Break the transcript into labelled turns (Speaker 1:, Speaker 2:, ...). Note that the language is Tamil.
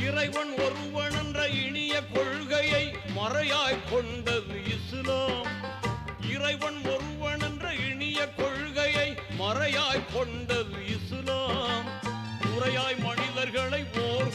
Speaker 1: இறைவன் ஒருவன் என்ற இனிய கொள்கையை மறையாய் கொண்டது இஸ்லாம். இறைவன் ஒருவன் என்ற இனிய கொள்கையை மறையாய் கொண்டது இஸ்லாம். முறையாய் மனிதர்களை ஓர்